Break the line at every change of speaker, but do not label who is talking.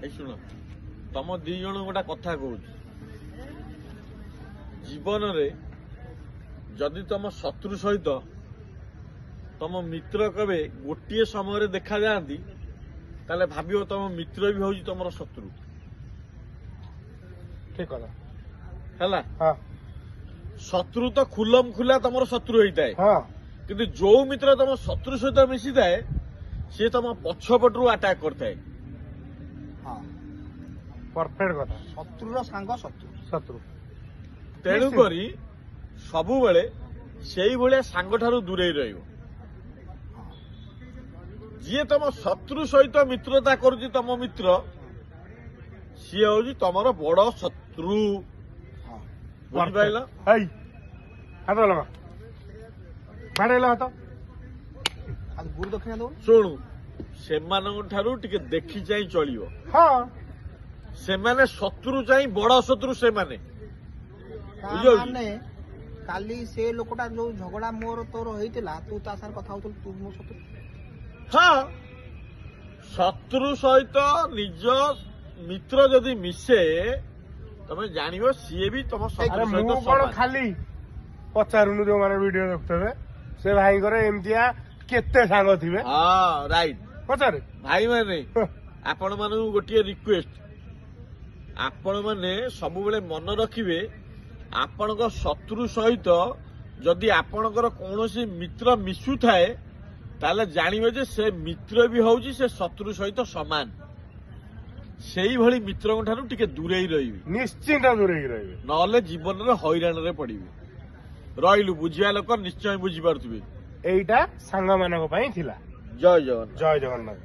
শুଣ ତମ ଦି ଜଣ ଗୋଟେ କଥା କହୁଛି ଜୀବନରେ ଯଦି ତମ ଶତ୍ରୁ ସହିତ ତମ ମିତ୍ର କେବେ ଗୋଟିଏ ସମୟରେ ଦେଖାଯାଆନ୍ତି ତାହେଲେ ଭାବିବ ତମ ମିତ୍ର ବି ହଉଛି ତମର ଶତ୍ରୁ।
ଠିକ କଥା
ହେଲା।
ହଁ
ଶତ୍ରୁ ତ ଖୁଲମ ଖୁଲା ତମର ଶତ୍ରୁ ହେଇଥାଏ
ହଁ
କିନ୍ତୁ ଯୋଉ ମିତ୍ର ତମ ଶତ୍ରୁ ସହିତ ମିଶିଥାଏ ସିଏ ତମ ପଛପଟରୁ ଆଟାକ୍ କରିଥାଏ।
ହଁ
ପରଫେକ୍ଟ କଥା।
ଶତ୍ରୁର ସାଙ୍ଗ ଶତ୍ରୁ
ଶତ୍ରୁ
ତେଣୁକରି ସବୁବେଳେ ସେଇଭଳିଆ ସାଙ୍ଗଠାରୁ ଦୂରେଇ ରହିବ। ଯିଏ ତମ ଶତ୍ରୁ ସହିତ ମିତ୍ରତା କରୁଛି ତମ ମିତ୍ର ସିଏ ହଉଛି ତମର ବଡ ଶତ୍ରୁ।
ହଁ
ବୁଝିପାରିଲ?
ହେଇ ହାତ ଲଗା ବାଡେଇଲ ହାତ।
ଆଉ ଗୁରୁ ଦକ୍ଷିଣା ଦଉନ
ଶୁଣୁ ସେମାନଙ୍କ ଠାରୁ ଟିକେ ଦେଖି ଚାହିଁ ଚଳିବ।
ହଁ
ସେମାନେ ଶତ୍ରୁ ଚାହିଁ ବଡ ଶତ୍ରୁ ସେମାନେ।
ତା
ବୁଝିଯାଉଛି?
ମାନେ କାଲି ସେ ଲୋକଟା ଯୋଉ ଝଗଡା ମୋର ତୋର ହେଇଥିଲା ତୁ ତା ସାଙ୍ଗରେ କଥା ହଉଥିଲୁ ତୁ ମୋ ଶତ୍ରୁ।
ହଁ ଶତ୍ରୁ ସହିତ ନିଜ ମିତ୍ର ଯଦି ମିଶେ ତମେ ଜାଣିବ ସିଏ ବି ତମ
ଆରେ
ଶତ୍ରୁ ସହିତ
ମୁଁ କଣ
ସମାନ।
ଖାଲି ପଚାରୁନୁ ଯୋଉମାନେ ଭିଡିଓ ଦେଖୁଥିବେ ସେ ଭାଇଙ୍କର ଏମିତିଆ କେତେ ସାଙ୍ଗ ଥିବେ
ହଁ ରାଇଟ୍।
ପଚାରେ
ଭାଇ ମାନେ ଆପଣ ମାନଙ୍କୁ ଗୋଟିଏ ରିକ୍ୱେଷ୍ଟ ଆପଣ ମାନେ ସବୁବେଳେ ମନେ ରଖିବେ ଆପଣଙ୍କ ଶତ୍ରୁ ସହିତ ଯଦି ଆପଣଙ୍କର କୌଣସି ମିତ୍ର ମିଶୁଥାଏ ତାହେଲେ ଜାଣିବେ ଯେ ସେ ମିତ୍ର ବି ହଉଛି ସେ ଶତ୍ରୁ ସହିତ ସମାନ। ସେଇଭଳି ମିତ୍ରଙ୍କ ଠାରୁ ଟିକେ ଦୂରେଇ ରହିବେ
ନିଶ୍ଚିନ୍ତ ଦୂରେଇକି ରହିବେ।
ନହେଲେ ଜୀବନରେ ହଇରାଣରେ ପଡିବେ। ରହିଲୁ ବୁଝିବା ଲୋକ ନିଶ୍ଚୟ ବୁଝିପାରୁଥିବେ।
ଏଇଟା ସାଙ୍ଗମାନଙ୍କ ପାଇଁ ଥିଲା।
ଜୟ ଜଗନ୍ନାଥ।
ଜୟ ଜଗନ୍ନାଥ।